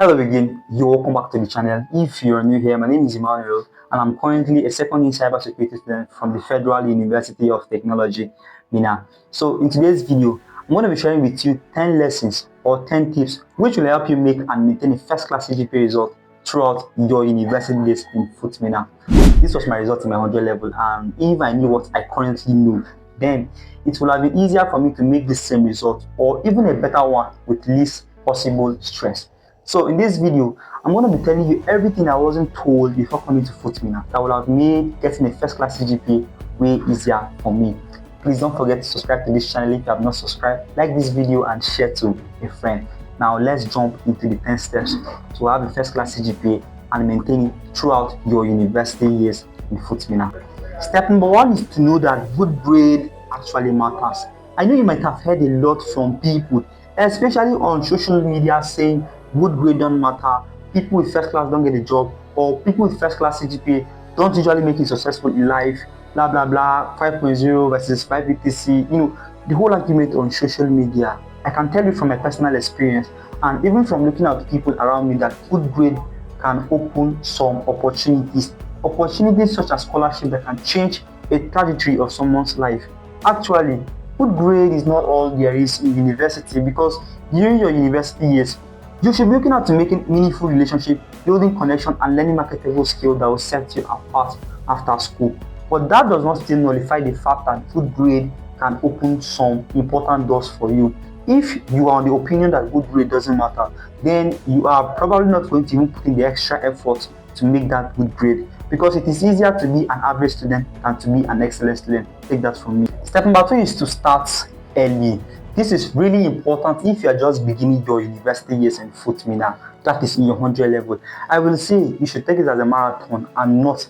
Hello again, you're welcome back to the channel. If you're new here, my name is Emmanuel and I'm currently a second year cybersecurity student from the Federal University of Technology, Minna. So in today's video, I'm going to be sharing with you 10 lessons or 10 tips which will help you make and maintain a first-class CGPA result throughout your university days in FUTMINNA. This was my result in my 100 level, and if I knew what I currently know, then it would have been easier for me to make the same result or even a better one with least possible stress. So in this video, I'm going to be telling you everything I wasn't told before coming to FUTMINNA that would have made getting a first-class CGPA way easier for me. Please don't forget to subscribe to this channel if you have not subscribed, like this video and share to a friend. Now let's jump into the 10 steps to have a first-class CGPA and maintain it throughout your university years in FUTMINNA. Step number 1 is to know that good grade actually matters. I know you might have heard a lot from people, especially on social media, saying good grade don't matter, people with first class don't get a job, or people with first class CGPA don't usually make it successful in life, blah blah blah, 5.0 versus 5 etc. You know, the whole argument on social media. I can tell you from my personal experience and even from looking at people around me that good grade can open some opportunities such as scholarship that can change a trajectory of someone's life. Actually, good grade is not all there is in university, because during your university years, you should be looking at making meaningful relationship, building connection, and learning marketable skills that will set you apart after school. But that does not still nullify the fact that good grade can open some important doors for you. If you are on the opinion that good grade doesn't matter, then you are probably not going to even put in the extra effort to make that good grade, because it is easier to be an average student than to be an excellent student. Take that from me. Step number 2 is to start early. This is really important if you are just beginning your university years in FUTMINNA, that is in your 100 level. I will say you should take it as a marathon and not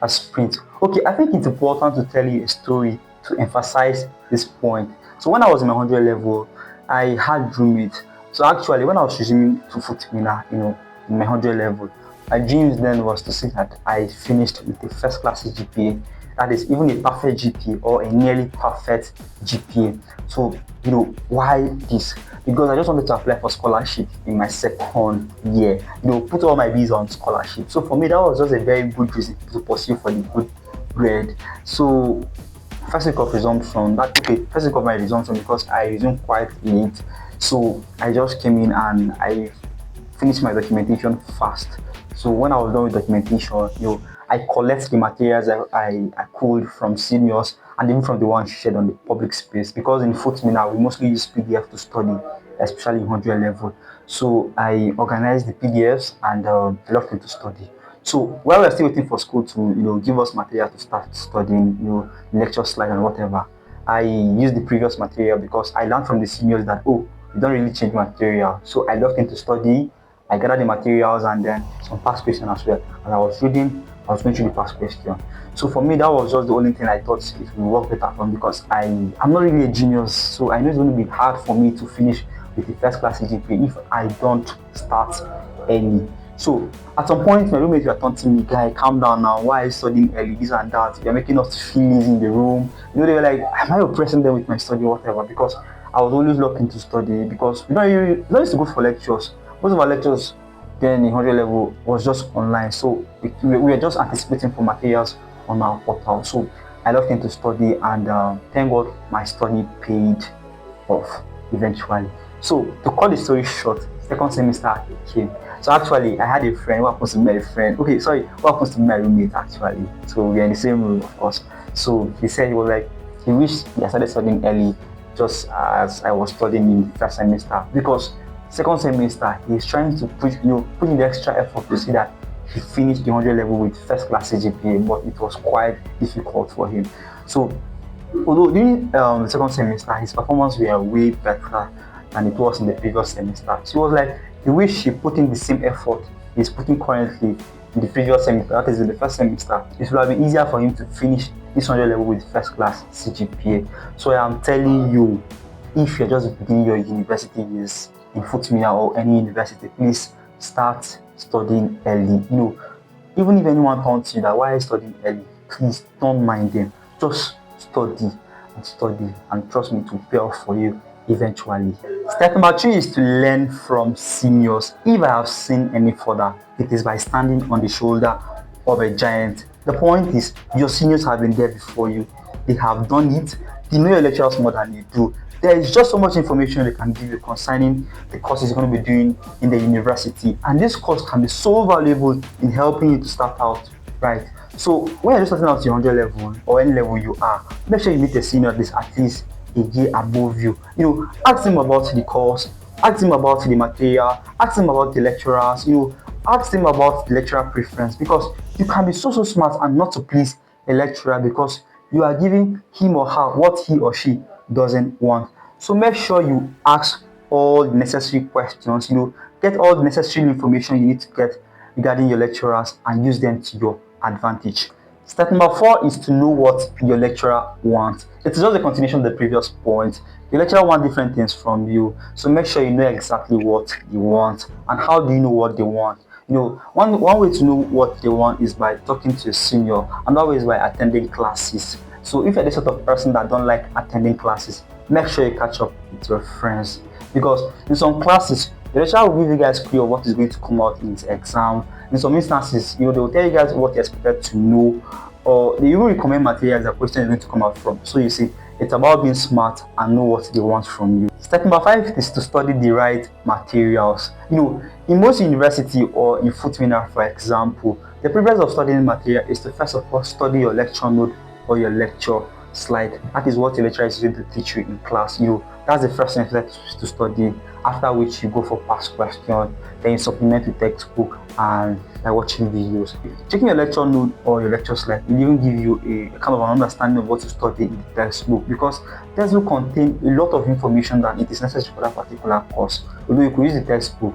a sprint. Okay, I think it's important to tell you a story to emphasize this point. So when I was in my 100 level, I had roommates. So actually, when I was choosing to FUTMINNA, in my 100 level, my dreams then was to see that I finished with a first class GPA, that is even a perfect GPA or a nearly perfect GPA. So, why this? Because I just wanted to apply for scholarship in my second year, put all my B's on scholarship. So for me, that was just a very good reason to pursue for the good grade. So first week of resumption, first week of my resumption, because I resumed quite late. So I just came in and I finished my documentation fast. So when I was done with documentation, I collect the materials I could from seniors and even from the ones shared on the public space, because in FUTMINNA we mostly use PDF to study, especially in 100 level. So I organized the PDFs and logged into study. So while we're still waiting for school to give us material to start studying, lecture slide and whatever, I used the previous material because I learned from the seniors that you don't really change material. So I logged into study, I gathered the materials and then some past questions as well. As I was reading, I was going through the past question. So for me, that was just the only thing I thought it would work better for me, because I'm not really a genius. So I know it's going to be hard for me to finish with the first class CGPA if I don't start early. So at some point, my roommates were taunting me, "Guy, calm down now. Why are you studying early? This and that. You're making us feel easy in the room." They were like, "Am I oppressing them with my study, whatever?" Because I was always locked into study, because we don't used to go for lectures. Most of our lectures then in 100 level was just online, so we were just anticipating for materials on our portal. So I looked into study and thank God my study paid off eventually. So to cut the story short, second semester came. So actually I had a friend who happens to be my friend. Okay, sorry, who happens to be my roommate actually. So we are in the same room, of course. So he said he was like, he wished he had started studying early, just as I was studying in the first semester, because second semester he's trying to put in the extra effort to see that he finished the 100 level with first class CGPA, but it was quite difficult for him. So although during the second semester his performance were way better than it was in the previous semester, so he was like, he wish he put in the same effort he's putting currently in the previous semester, that is in the first semester. It would have been easier for him to finish this 100 level with first class CGPA. So I am telling you, if you're just beginning your university years in FUTMINNA or any university, please start studying early. Even if anyone taunts you that why are you studying early, please don't mind them. Just study and study, and trust me, to pay off for you eventually. Step number 3 is to learn from seniors. If I have seen any further, it is by standing on the shoulder of a giant. The point is, your seniors have been there before you. They have done it. They know your lecturers more than you do. There is just so much information they can give you concerning the courses you're going to be doing in the university. And this course can be so valuable in helping you to start out, right? So when you're just starting out to your 100 level or any level you are, make sure you meet a senior that is at least a year above you. Ask him about the course, ask him about the material, ask him about the lecturers, ask him about the lecturer preference, because you can be so smart and not to please a lecturer because you are giving him or her what he or she doesn't want. So make sure you ask all the necessary questions, get all the necessary information you need to get regarding your lecturers and use them to your advantage. Step number 4 is to know what your lecturer wants. It is just a continuation of the previous point. Your lecturer wants different things from you, so make sure you know exactly what they want. And how do you know what they want? One way to know what they want is by talking to a senior. Another way is by attending classes. So if you're the sort of person that don't like attending classes, make sure you catch up with your friends, because in some classes, the lecturer will give you guys clue of what is going to come out in his exam. In some instances, they will tell you guys what you're expected to know, or they even recommend materials that question is going to come out from. So you see, it's about being smart and know what they want from you. Step number 5 is to study the right materials. In most university or in FUTMINNA, for example, the purpose of studying material is to first of all study your lecture note or your lecture slide. That is what the lecturer is going to teach you in class. That's the first thing to study, after which you go for past question, then you supplement with textbook and by watching videos. Checking your lecture note or your lecture slide will even give you a kind of an understanding of what to study in the textbook, because textbook contain a lot of information that it is necessary for that particular course. Although you could use the textbook,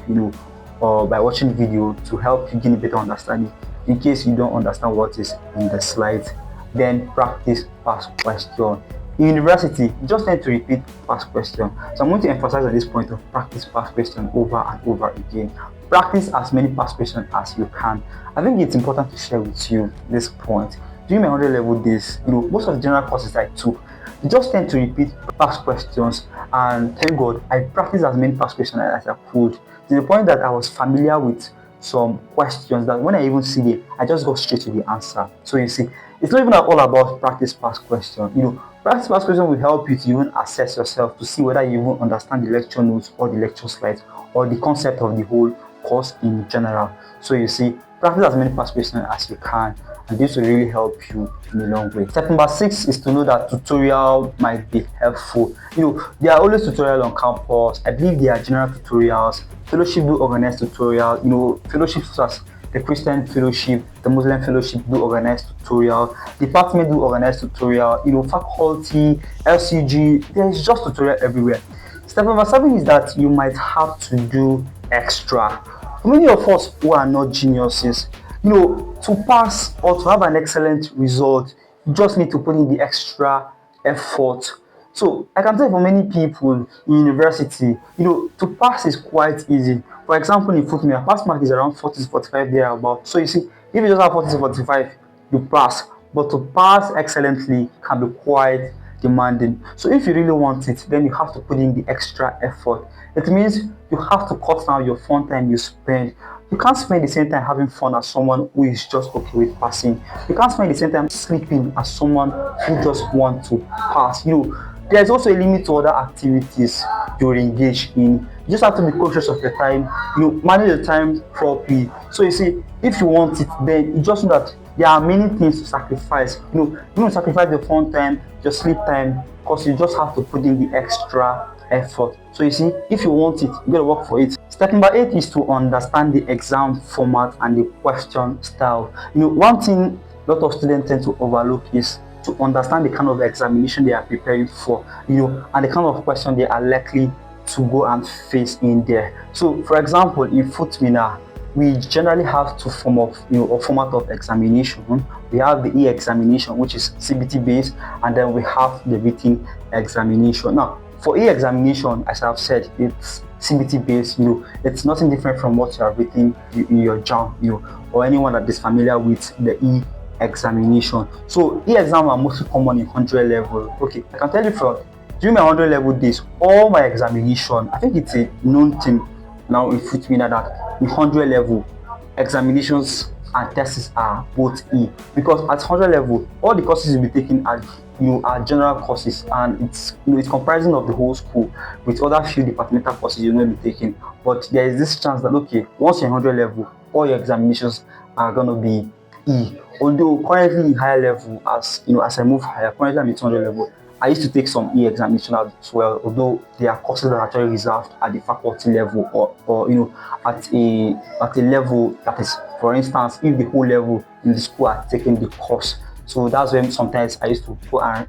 or by watching video to help you gain a better understanding in case you don't understand what is in the slides. Then practice past question. In university, just tend to repeat past question. So I'm going to emphasize at this point of practice past question over and over again. Practice as many past questions as you can. I think it's important to share with you this point. During my 100 level days, most of the general courses I took, you just tend to repeat past questions, and thank God I practiced as many past questions as I could, to the point that I was familiar with some questions that when I even see them, I just go straight to the answer. So you see, it's not even all about practice past question. Practice past question will help you to even assess yourself to see whether you even understand the lecture notes or the lecture slides or the concept of the whole course in general. So you see, practice as many past questions as you can, and this will really help you in the long way. Step number 6 is to know that tutorial might be helpful. There are always tutorials on campus. I believe there are general tutorials. Fellowship do organize tutorial. Fellowships such as the Christian fellowship, the Muslim fellowship do organize tutorial. Department do organize tutorial. Faculty, LCG, there is just tutorial everywhere. Step number 7 is that you might have to do extra. For many of us who are not geniuses, to pass or to have an excellent result, you just need to put in the extra effort. So I can tell you, for many people in university, to pass is quite easy. For example, in FUTMINNA, pass mark is around 40 to 45 there about. So you see, if you just have 40 to 45, you pass. But to pass excellently can be quite demanding. So if you really want it, then you have to put in the extra effort. It means you have to cut down your fun time you spend. You can't spend the same time having fun as someone who is just okay with passing. You can't spend the same time sleeping as someone who just wants to pass. There's also a limit to other activities you're engaged in. You just have to be conscious of your time, manage the time properly. So you see, if you want it, then you just know that there are many things to sacrifice. You don't sacrifice your fun time, your sleep time, because you just have to put in the extra effort. So you see, if you want it, you gotta work for it. Step number 8 is to understand the exam format and the question style. One thing a lot of students tend to overlook is to understand the kind of examination they are preparing for, and the kind of question they are likely to go and face in there. So for example, in FUTMINNA, we generally have two format of examination. We have the e-examination, which is CBT based, and then we have the written examination. Now, for e-examination, as I've said, it's CBT based. It's nothing different from what you have written in your JAM, or anyone that is familiar with the e-examination. So e-exam are mostly common in 100 level. Okay, I can tell you for During my 100 level days, all my examination, I think it's a known thing now in FUTMINNA that in 100 level, examinations and tests are both E, because at 100 level, all the courses you'll be taking are are general courses, and it's comprising of the whole school with other few departmental courses you may be taking. But there is this chance that okay, once you're 100 level, all your examinations are gonna be E. Although currently in higher level, as as I move higher, currently I'm in 200 level. I used to take some E examination as well, although there are courses that are actually reserved at the faculty level, or at a level that is, for instance, if the whole level in the school are taking the course. So that's when sometimes I used to go and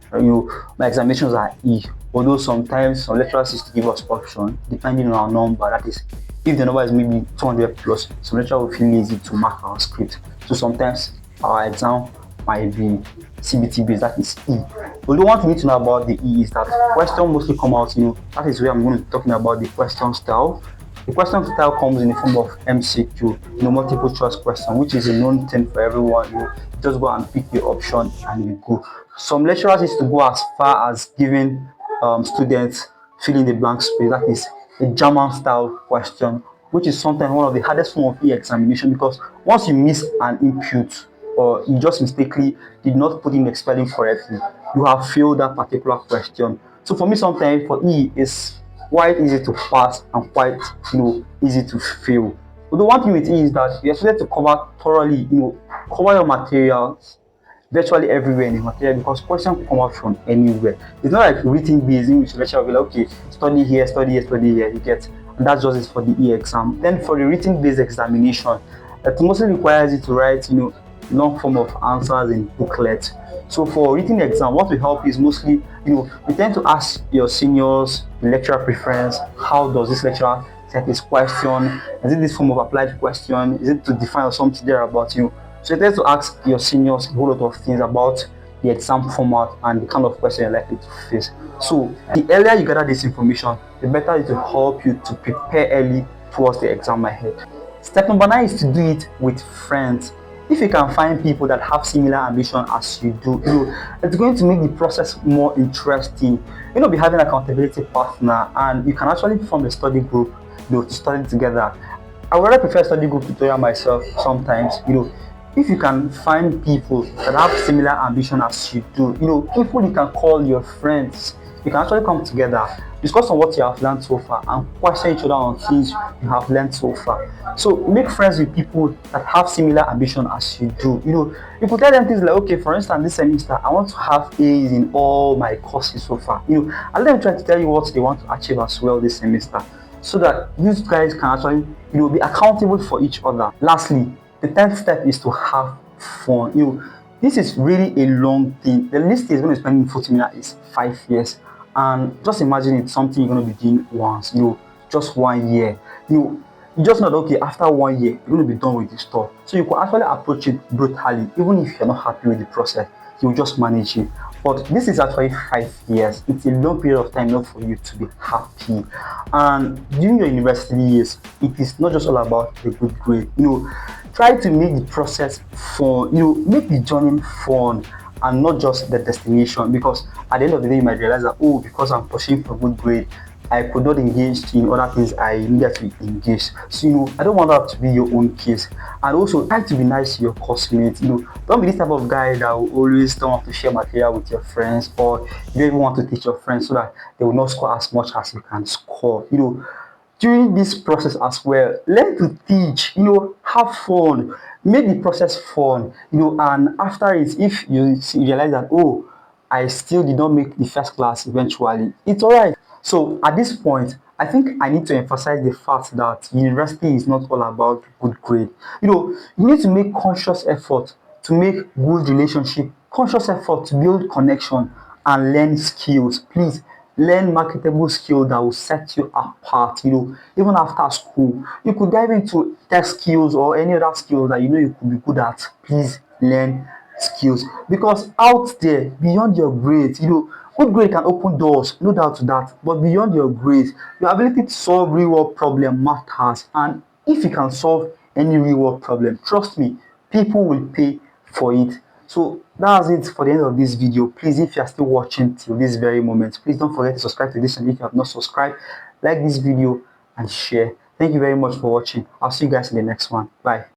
my examinations are E. Although sometimes some lecturers used to give us option depending on our number. That is, if the number is maybe 200 plus, some lecturer will feel lazy to mark our script. So sometimes our exam might be CBT based, that is E. Although one thing you need to know about the E is that questions mostly come out, that is where I'm going to be talking about the question style. The question style comes in the form of MCQ, multiple choice question, which is a known thing for everyone. You just go and pick the option and you go. Some lecturers used to go as far as giving students fill in the blank space, that is a German style question, which is sometimes one of the hardest form of e-examination, because once you miss an input or you just mistakenly did not put in the spelling correctly, you have failed that particular question. So for me, sometimes for E, it's quite easy to pass and quite easy to fail. But the one thing with E is that you're expected to cover thoroughly, cover your materials virtually everywhere in the material, because questions can come out from anywhere. It's not like written based in which lecturer will be like, okay, study here, study here, study here, you get. And that's just it for the E exam. Then for the written based examination, it mostly requires you to write, long form of answers in booklet. So for written exam, what will help is mostly, you tend to ask your seniors the lecturer preference. How does this lecturer set his question? Is it this form of applied question? Is it to define something there about you? So you tend to ask your seniors a whole lot of things about the exam format and the kind of question you're likely to face. So the earlier you gather this information, the better it will help you to prepare early towards the exam ahead. Step number 9 is to do it with friends. If you can find people that have similar ambition as you do, it's going to make the process more interesting. Be having an accountability partner, and you can actually form a study group, to study together. I would rather prefer study group tutorial myself sometimes. If you can find people that have similar ambition as you do, people you can call your friends, you can actually come together, discuss on what you have learned so far, and question each other on things you have learned so far. So make friends with people that have similar ambition as you do. You could tell them things like, okay, for instance, this semester I want to have A's in all my courses so far. And let them try to tell you what they want to achieve as well this semester, so that you guys can actually be accountable for each other. Lastly, the 10th step is to have fun. This is really a long thing. The least is going to spend in FUTMINNA is 5 years. And just imagine it's something you're going to be doing once, just 1 year. You just know that, okay, after 1 year, you're going to be done with this stuff. So you can actually approach it brutally. Even if you're not happy with the process, you just manage it. But this is actually 5 years. It's a long period of time not for you to be happy. And during your university years, it is not just all about the good grade. Try to make the process fun. Make the journey fun and not just the destination. Because at the end of the day, you might realize that, oh, because I'm pursuing for good grade, I could not engage in other things I needed to engage. So, I don't want that to be your own case. And also, try to be nice to your classmates. Don't be this type of guy that will always don't want to share material with your friends, or you don't even want to teach your friends so that they will not score as much as you can score. During this process as well, learn to teach, have fun, make the process fun, and after it, if you realize that, oh, I still did not make the first class eventually, it's all right. So at this point, I think I need to emphasize the fact that university is not all about good grade. You need to make conscious effort to make good relationship, conscious effort to build connection and learn skills. Please learn marketable skill that will set you apart. Even after school, you could dive into tech skills or any other skills that you could be good at. Please learn skills, because out there beyond your grades, good grade can open doors, no doubt to that, but beyond your grades, your ability to solve real world problem matters. And if you can solve any real world problem, trust me, people will pay for it. So that's it for the end of this video. Please, if you are still watching till this very moment, please don't forget to subscribe to this channel if you have not subscribed. Like this video and share. Thank you very much for watching. I'll see you guys in the next one. Bye.